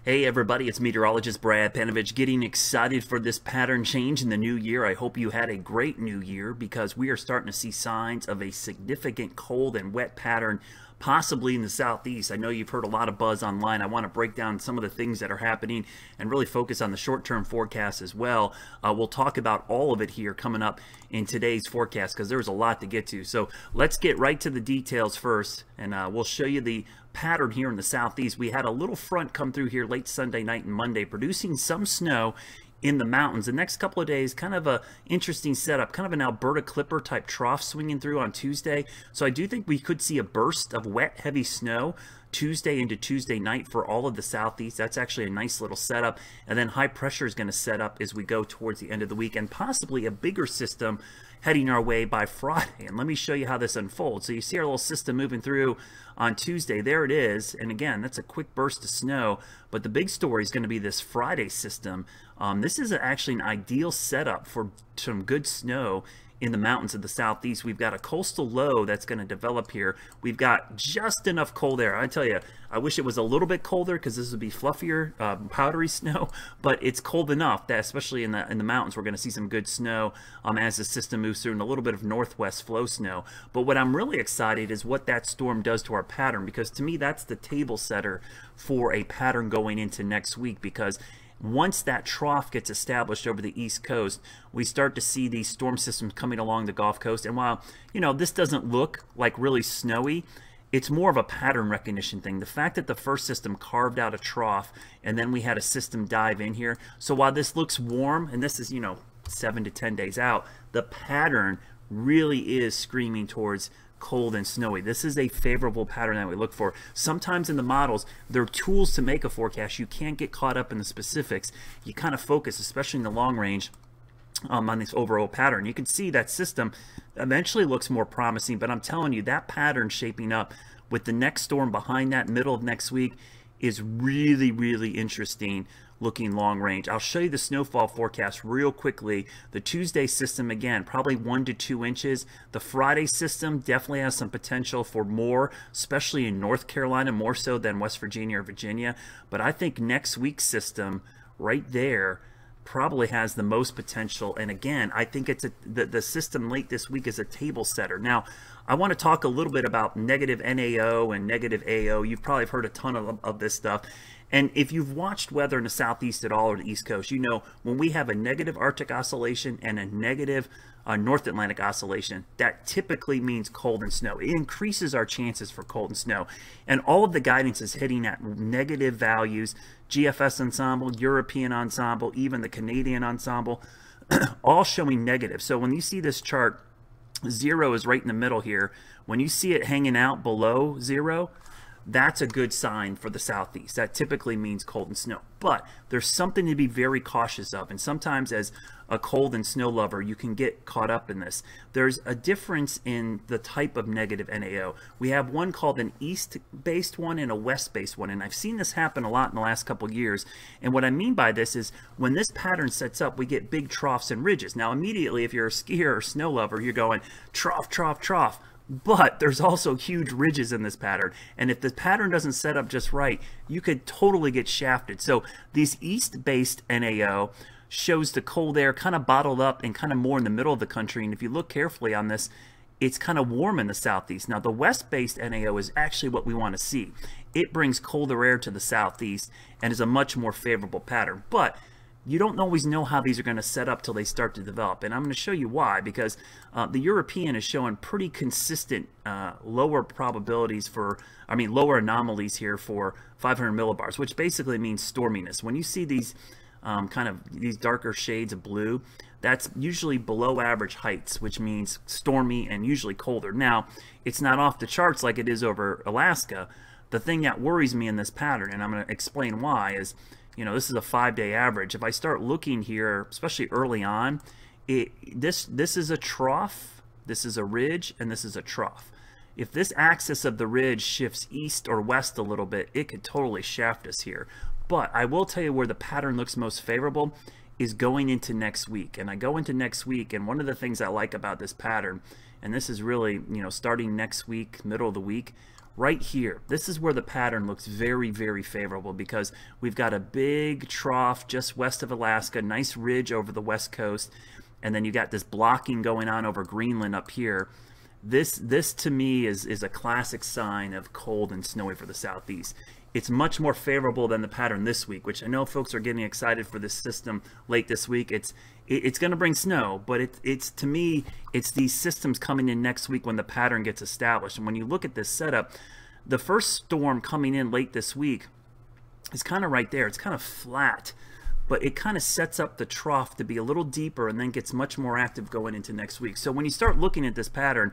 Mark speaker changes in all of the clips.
Speaker 1: Hey everybody, it's meteorologist Brad Panovich getting excited for this pattern change in the new year. I hope you had a great new year because we are starting to see signs of a significant cold and wet pattern possibly in the southeast. I know you've heard a lot of buzz online. I want to break down some of the things that are happening and really focus on the short-term forecast as well. We'll talk about all of it here coming up in today's forecast because there's a lot to get to. So let's get right to the details first, and we'll show you the pattern here in the southeast. We had a little front come through here late Sunday night and Monday, producing some snow in the mountains. The next couple of days, kind of a interesting setup, kind of an Alberta Clipper type trough swinging through on Tuesday. So I do think we could see a burst of wet, heavy snow Tuesday into Tuesday night for all of the southeast. That's actually a nice little setup. And then high pressure is going to set up as we go towards the end of the week, and possibly a bigger system heading our way by Friday. And let me show you how this unfolds. So you see our little system moving through on Tuesday. There it is. And again, that's a quick burst of snow. But the big story is going to be this Friday system. This is actually an ideal setup for some good snow in the mountains of the southeast. We've got a coastal low that's going to develop here. We've got just enough cold air. I tell you, I wish it was a little bit colder because this would be fluffier, powdery snow, but it's cold enough that especially in the mountains, we're going to see some good snow as the system moves through, and a little bit of northwest flow snow. But what I'm really excited is what that storm does to our pattern, because to me, that's the table setter for a pattern going into next week, because once that trough gets established over the East Coast, we start to see these storm systems coming along the Gulf Coast. And while, you know, this doesn't look like really snowy, it's more of a pattern recognition thing. The fact that the first system carved out a trough and then we had a system dive in here. So while this looks warm, and this is, you know, 7 to 10 days out, the pattern really is screaming towards cold and snowy. This is a favorable pattern that we look for. Sometimes in the models, there are tools to make a forecast. You can't get caught up in the specifics. You kind of focus, especially in the long range, on this overall pattern. You can see that system eventually looks more promising, but I'm telling you, that pattern shaping up with the next storm behind that middle of next week is really, really interesting looking long range. I'll show you the snowfall forecast real quickly. The Tuesday system, again, probably 1 to 2 inches. The Friday system definitely has some potential for more, especially in North Carolina, more so than West Virginia or Virginia. But I think next week's system right there probably has the most potential. And again, I think it's the system late this week is a table setter. Now, I want to talk a little bit about negative NAO and negative AO. You've probably heard a ton of this stuff. And if you've watched weather in the southeast at all or the East Coast, you know when we have a negative Arctic oscillation and a negative North Atlantic oscillation, that typically means cold and snow. It increases our chances for cold and snow. And all of the guidance is hitting at negative values. GFS ensemble, European ensemble, even the Canadian ensemble, all showing negative. So when you see this chart, 0 is right in the middle here. When you see it hanging out below 0, that's a good sign for the southeast. That typically means cold and snow. But there's something to be very cautious of. And sometimes as a cold and snow lover, you can get caught up in this. There's a difference in the type of negative NAO. We have one called an east-based one and a west-based one. And I've seen this happen a lot in the last couple of years. And what I mean by this is when this pattern sets up, we get big troughs and ridges. Now, immediately, if you're a skier or snow lover, you're going trough, trough, trough. But there's also huge ridges in this pattern, and if the pattern doesn't set up just right, you could totally get shafted. So these east-based NAO shows the cold air kind of bottled up and kind of more in the middle of the country, and if you look carefully on this, it's kind of warm in the southeast. Now the west-based NAO is actually what we want to see. It brings colder air to the southeast and is a much more favorable pattern, but you don't always know how these are going to set up till they start to develop. And I'm going to show you why, because the European is showing pretty consistent lower probabilities for, lower anomalies here for 500 millibars, which basically means storminess. When you see these these darker shades of blue, that's usually below average heights, which means stormy and usually colder. Now, it's not off the charts like it is over Alaska. The thing that worries me in this pattern, and I'm going to explain why, is you know, this is a 5-day average. If I start looking here, especially early on, this is a trough, this is a ridge, and this is a trough. If this axis of the ridge shifts east or west a little bit, it could totally shaft us here. But I will tell you where the pattern looks most favorable is going into next week. And I go into next week, and one of the things I like about this pattern, and this is really, you know, starting next week, middle of the week, right here. This is where the pattern looks very, very favorable because we've got a big trough just west of Alaska, nice ridge over the west coast, and then you got this blocking going on over Greenland up here. This to me is a classic sign of cold and snowy for the southeast. It's much more favorable than the pattern this week, which I know folks are getting excited for this system late this week. It's going to bring snow, but it's to me, it's these systems coming in next week when the pattern gets established. And when you look at this setup, the first storm coming in late this week is kind of right there. It's kind of flat, but it kind of sets up the trough to be a little deeper and then gets much more active going into next week. So when you start looking at this pattern,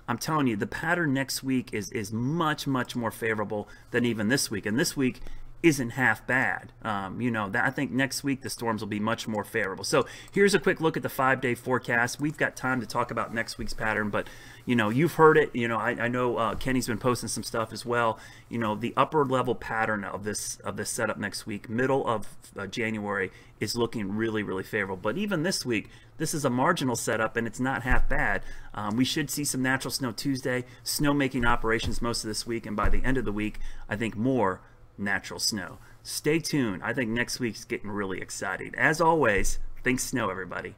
Speaker 1: I'm telling you, the pattern next week is much, much more favorable than even this week. And this week isn't half bad. You know, I think next week the storms will be much more favorable. So here's a quick look at the 5-day forecast. We've got time to talk about next week's pattern, but you know, you've heard it. You know, I know Kenny's been posting some stuff as well. You know, the upper level pattern of this setup next week, middle of January, is looking really, really favorable. But even this week, this is a marginal setup and it's not half bad. We should see some natural snow Tuesday, snowmaking operations most of this week, and by the end of the week, I think more natural snow. Stay tuned. I think next week's getting really exciting. As always, think snow, everybody.